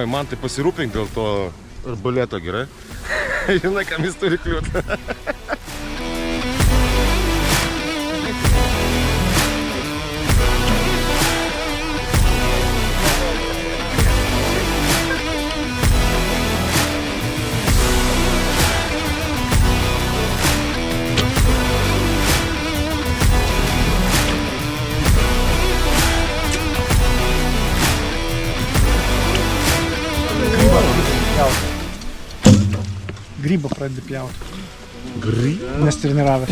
Oi, man tai pasirūpink dėl to arbaleto, gerai? Žinai, kam jis turi kliūti. Grybą pradedi pjauti. Grybą? Nes treniravęs.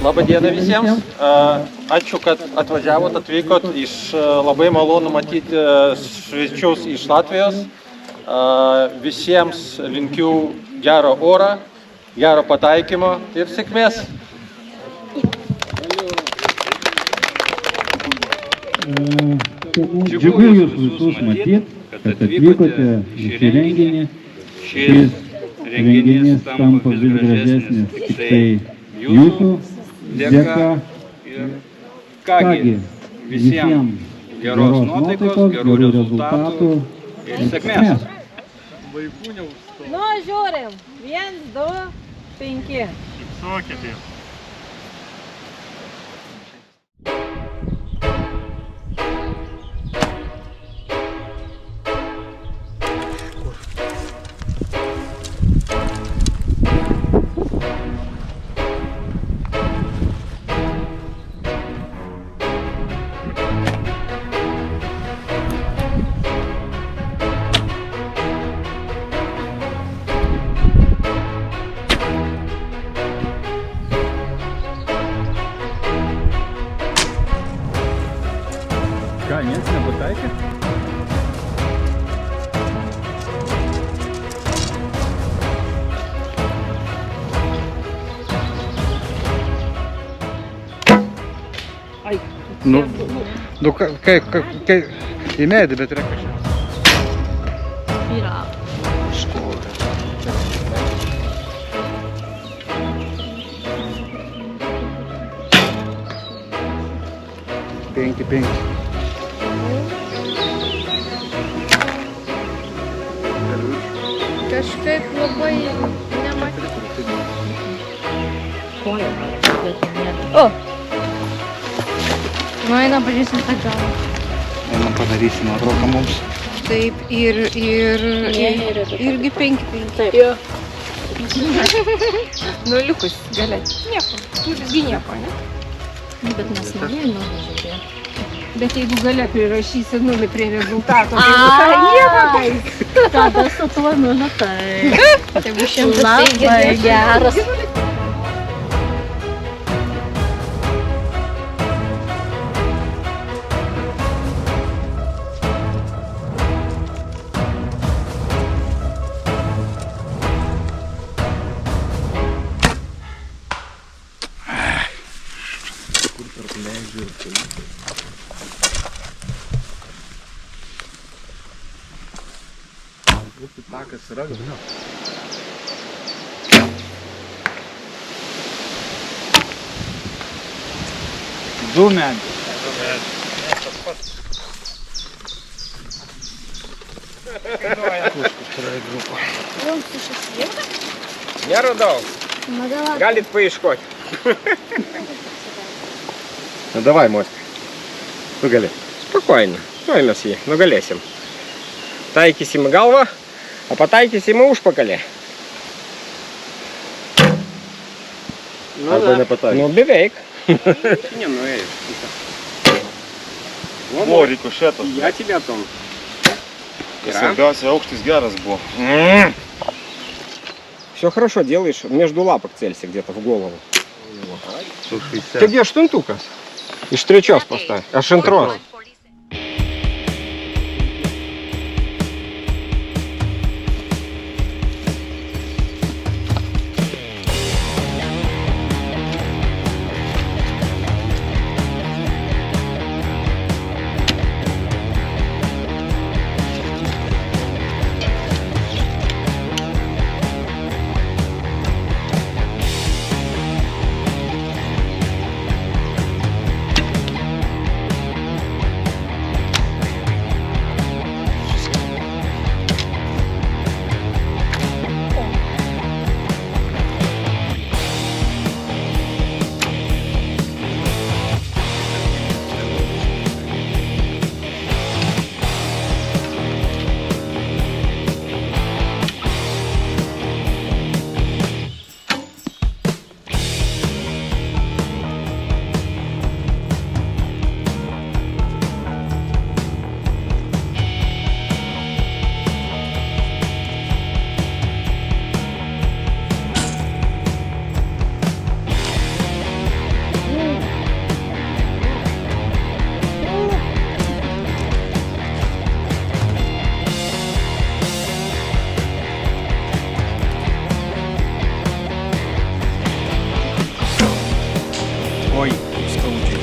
Labą dieną visiems. Ačiū, kad atvažiavot, atvykot. Labai malonu matyti svečius iš Latvijos. Visiems linkiu gero oro, gero pataikymo ir sėkmės. Džiugu jūs visus matyti, kad atvykote į šį renginį. Šis renginys tampa vis gražesnis tik tai jūsų dėka. Kągi, visiems geros nuotaikos, gerų rezultatų ir sėkmės. Nu, žiūrim. 1, 2, 5. Sokėte. Ką, nieks nepataikė? Nu, kai į medį, bet yra kažkas. Yra. Penki. Kažkaip labai nematyti. Koja. O! Nu, einam pažiūrėsim tą džalą. Einam padarysim nuotrauką mums. Taip, irgi 5. Taip. Jo. Nuliukus gale. Nieko. Visgi nieko, ne? Bet mes norėjome žiūrėti. Bet jeigu gale prirašysi 0 prie rezultato, tai visai nieko. Tada su tuo 0 tai. Tai bus 100 geras. Takas yra, gal? Du medžiai. Jums iš įsijungą? Нерадал. Галит поискать. Ну давай, Мостик. Ну, gali. Спокойно. Ой, месье, ну галесим. Тайкисим galva, o pataikysim užpakalį. Arba nepataikė. Nu, beveik. Не, ну эй. Buvo rikošetas. Я тебя там. Svarbiausia, aukštis geras buvo. Все хорошо делаешь. Между лапок целься где-то в голову. 160. Ты где штунтука? И штричос поставь. А шинтрос. skaudžiai.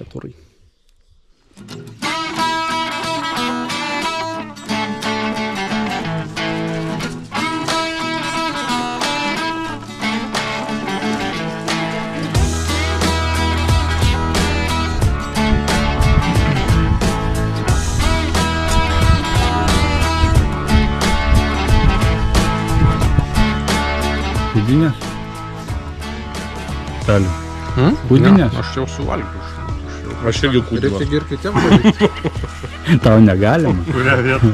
Который. Pūdinės? Taliu. Pūdinės? Aš jau suvalgiau. Aš irgi kūdinau. Reikia ir kitiem daryti. Tau negalima. Kurią vietą?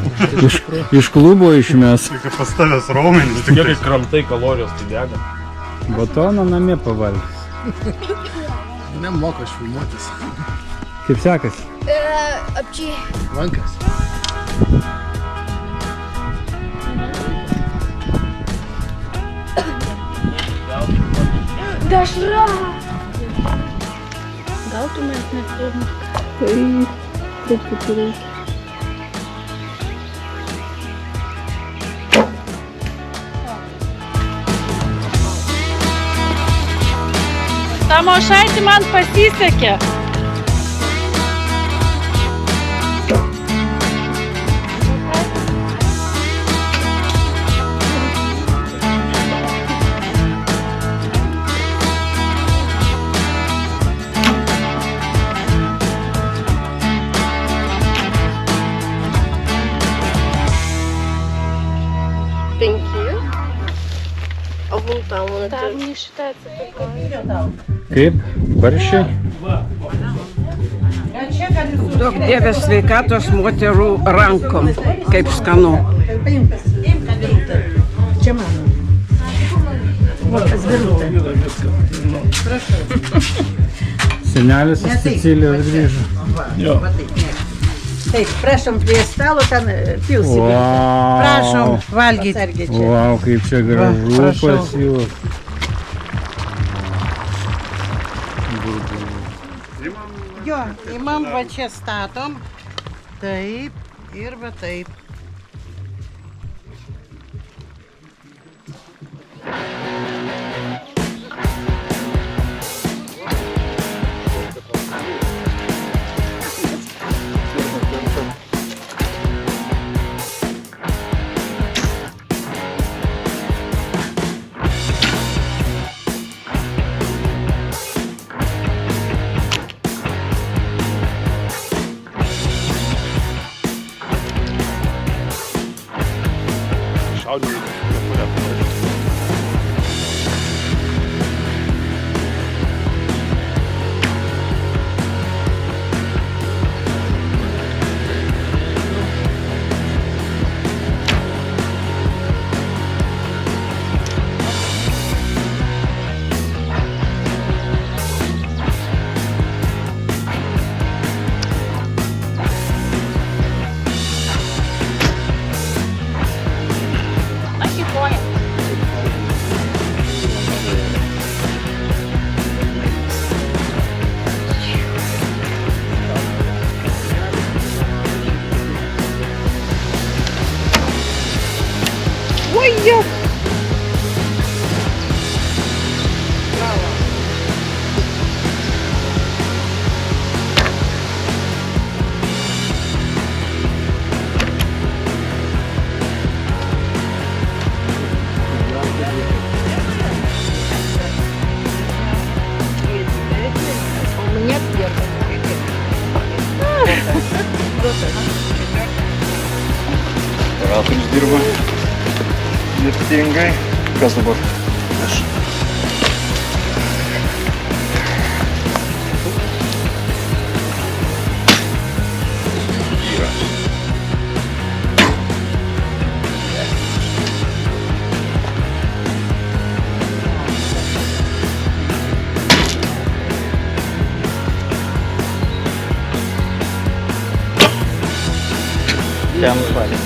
Iš klubo išmes. Tik pas tavęs raumenis. Tik Kiek kramtai kalorijos tai dega. Batoną namie pavalgys. Nemoka švilmuotis. Kaip sekasi? Apčiai. Lankas. Dešra. Gautumės net pirmą. Tai truputį reikia. Tamošaitį man pasisekė. Thank you. O mum tam, Tam šitą atsipirkau. Kaip? Baršiai? Duok Dieve sveikatos moterų rankom, kaip skanu. Čia mano. Zvirutė. Senelis iš Sicilijos grįžo. Jo. Taip, prašom prie stalo, ten pilsim. Vau. Prašom valgyti. Vau, kaip čia gražu pas jūs. Jo, imam va čia statom. Taip, ir va taip. Operatorius dirba mirtingai. Kas dabar? Aš. Ten švaris.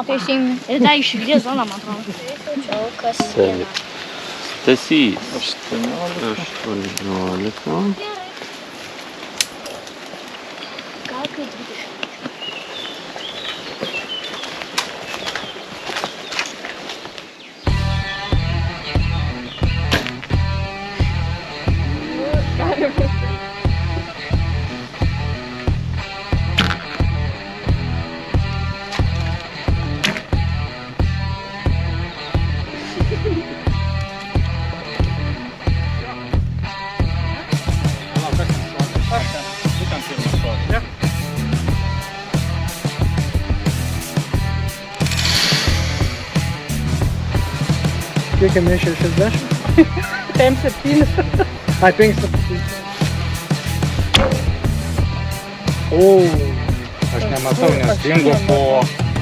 Tai šeimai. Ir dar išgrė zoną, man atrodo. Stasys. 18. Gal kai 20. Kiek jame 60? 5-7. Ai, 5-7. O, aš nematau, nes dingo po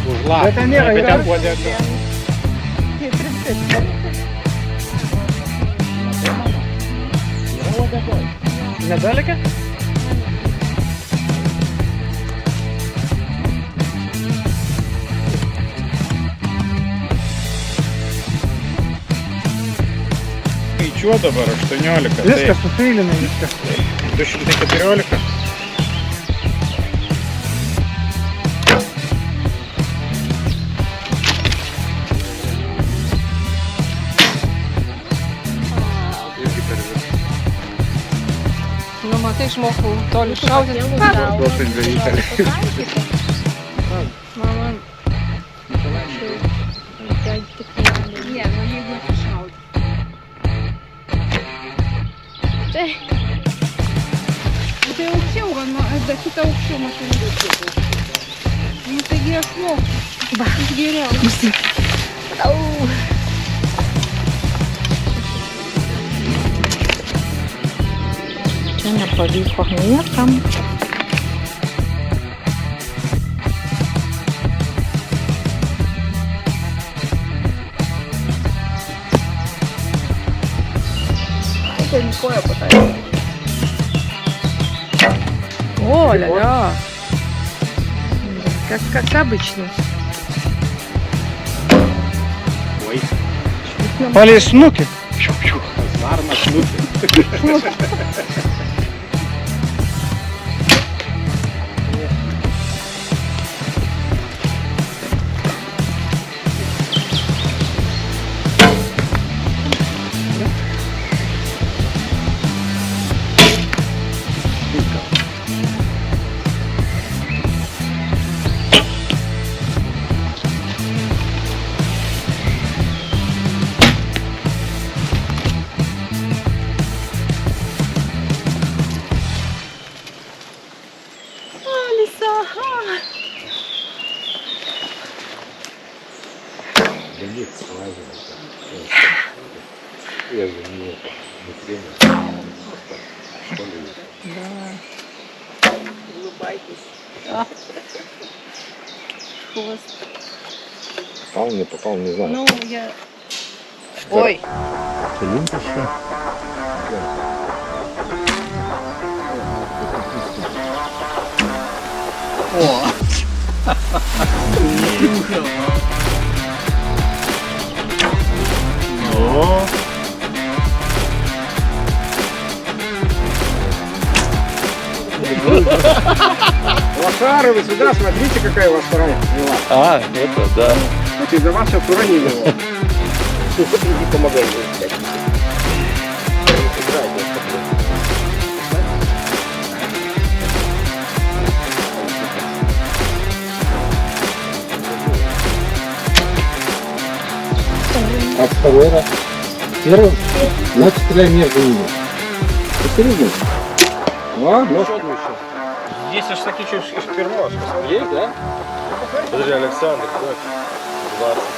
užlapį. Bet ten nėra, Bet ten yra. buvo dėka. Nedalekė? Skaičiuo dabar 18. Viskas sufeilinai, viskas. 214. Nu, matai, išmokau toli šaudyti. Duosim vienintelį. Mama. Ne, nu jeigu iššaudyti. Tai aukščiau, dar kitą aukščiau matai. Nu, taigi aš moku. Aš geriau. Čia nepavyko niekam. О, ля-ля. Как обычно. Полеснуки. Гарна шлюпи. Попал, не попал, не знаю. Ну, я... Ой. Лошары, вы сюда, смотрите, какая у вас вторая стрела. А, это да. Вот из-за вас сейчас уронили его. Иди помогай ему искать. А второй раз? Первый? Значит, стреляй между ними. Посередине. А, ну что? Здесь аж таки чуть шпермоз. Есть, да? Подожди, Александр, 20.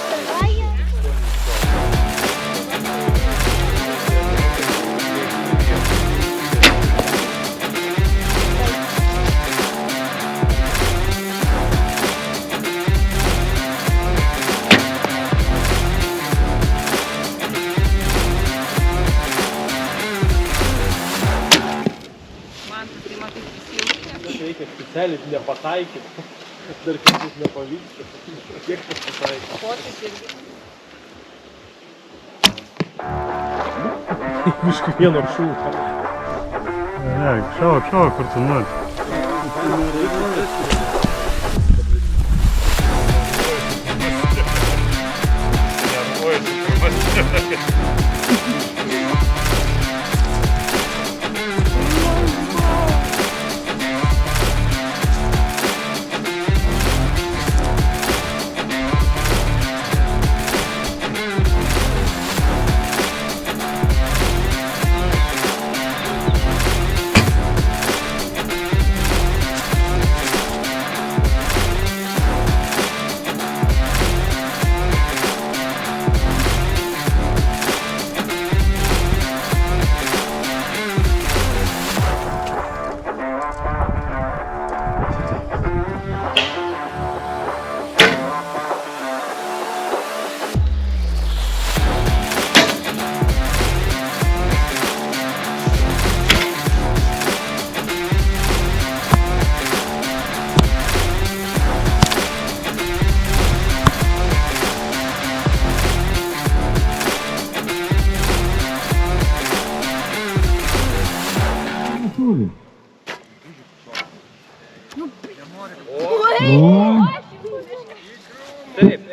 Reikia specialiai nepataikyti. Dar kitus nepavyksta. Kiek nepataikyti. Biškai vieno šūką. Ne, šauk, kur tu nori.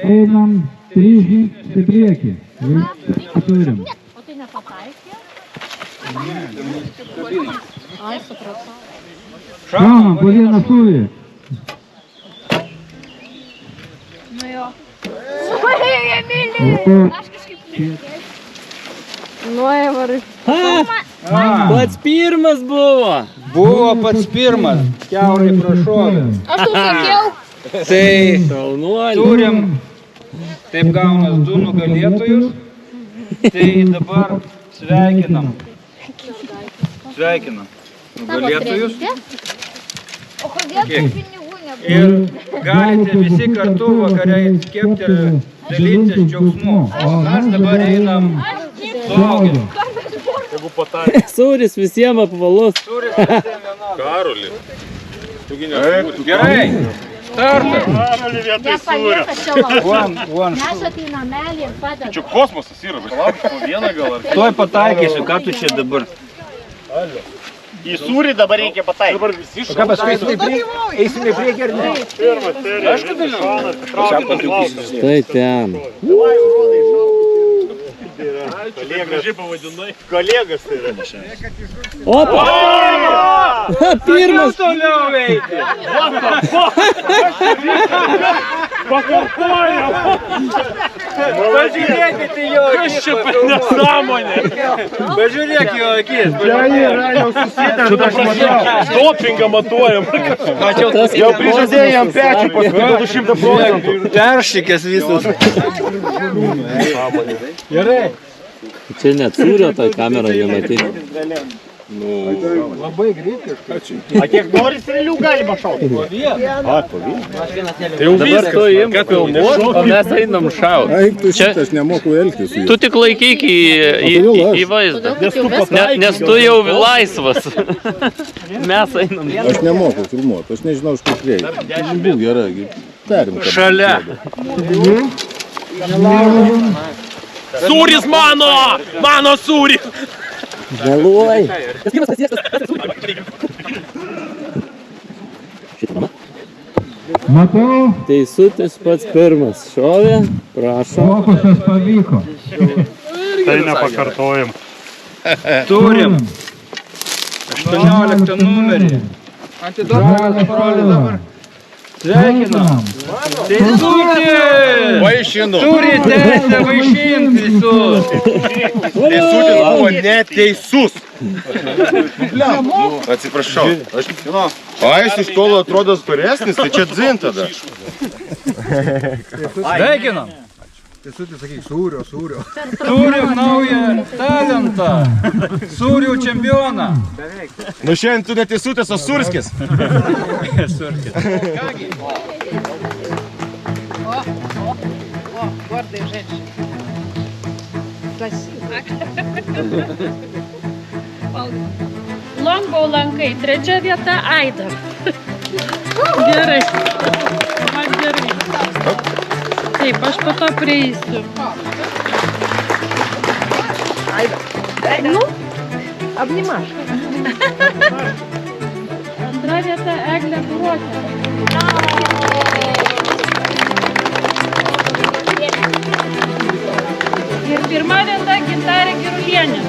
Einam 3 žingsnius į priekį. Turim. O tai nepataikė? Ai, supratau. Šaunam po vieną šūvį. Nu jo. Oi, Emilija! Aš kažkaip netikėjau. Nu, Aivarai. Pats pirmas buvo. Buvo pats pirmas. Kiaurai prašovė. Aš tau sakiau. Tai turim, taip gaunas 2 nugalėtojus. Tai dabar sveikinam. Sveikinam nugalėtojus. O kodėl tų pinigų nebuvo? Ir galite visi kartu vakariai kepti ir dalintis džiaugsmu. Mes dabar einam suaugę. Sūris visiems apvalus. Turim visiems vienodai. Karoli. Gerai. Startas. Nepalieka čia labai. One. Neša tai namelį ir padeda. Čia kosmosas yra, bet laukiu po vieną gal ar... Tuoj pataikysiu, ką tu čia dabar? Į sūrį dabar reikia pataikyti. Dabar visi Ką paskui eisime į priekį ar ne? Aišku, dalyvauju. Štai ten. kolegas tai yra. Opa! Pirmas! Toliau eiti. Pažiūrėkite jo akis. Kas čia per nesąmonė? Pažiūrėk jo akis. Dopingą matuojam. Jau prižadėjai jam pečių, paskui 200%. Peršykęs visas. Gerai. Čia net sūrio toj kameroje nematyti. Labai greitai. A kiek nori strėlių galima šauti? Tai jau dabar tu imk filmuot, o mes einam šaut. Aš nemoku elgtis su juo. Tu tik laikyk į vaizdą, nes tu jau laisvas. Mes einam. Aš nemoku filmuoti, aš nežinau, iš kur reikia. Būk gerai, perimta. Šalia. Sūris mano! Mano sūris! Vėluoj. Matau, Teisutis pats pirmas šovė, prašom. fokusas pavyko. Tai nepakartojam. Turim 18 numerį. Atiduodamas parolį dabar. Sveikinam. Teisutis! Vaišinu. Turi teisę vaišinti visus. Teisutis buvo neteisus. Atsiprašau. A, jis iš tolo atrodo storesnis, tai čia dzin tada. Sveikinam. Turim naują talentą. Sūrių čempioną. Nu šiandien tu neteisutis, o surskis. О, гордые женщины. Красиво. Longbow lankai, trečia vieta Aida. Gerai. Man gerai. Taip, aš po to prieisiu. Ну, обнимашь. Antra vieta Eglė Burokė. Ir pirma vieta Gintarė Girulienė.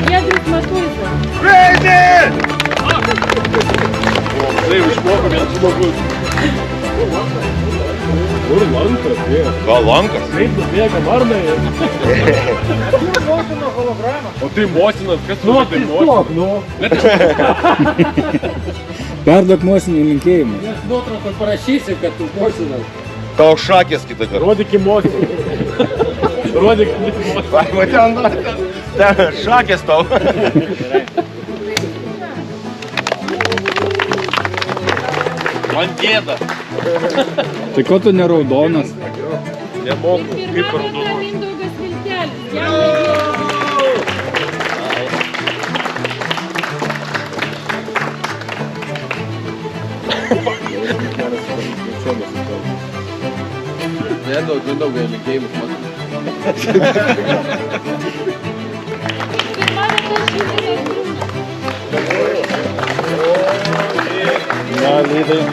Giedrius Matuizas. Kur lankas? Gal lankas? Kaip bėga varnai. O tai Mosinas, kas tu tai Perduok Mosinį linkėjimą. Nuotrauką parašysi, kad tu Mosinas. Tau šakės kitą kartą. Rodyk į Mosinį. Rodyk į Mosinį. Ten šakės tau. Man gėda. Tai ko tu neraudonas? Nemoku, Pirma kaip vieta raudonas. Mindaugas Vilkelis. Jam negėda. Pirma vieta Žygimantas Brunas. Na, lydai.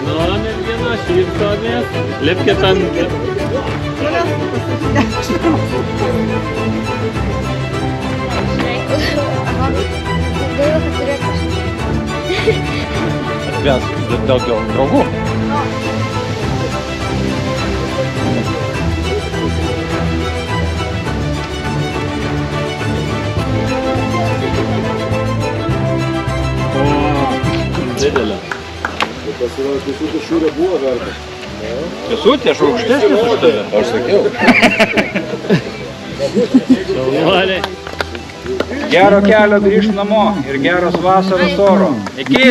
Nu, mergina, šypsomės. Lipkit ant... Dėl draugų. Didelė. Teisutė, aš aukštesnis už tave. Aš sakiau. Šaunuoliai. Gero kelio grįžt namo ir geros vasaros oro. Iki!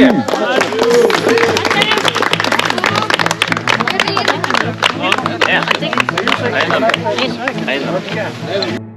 Einam. Einam.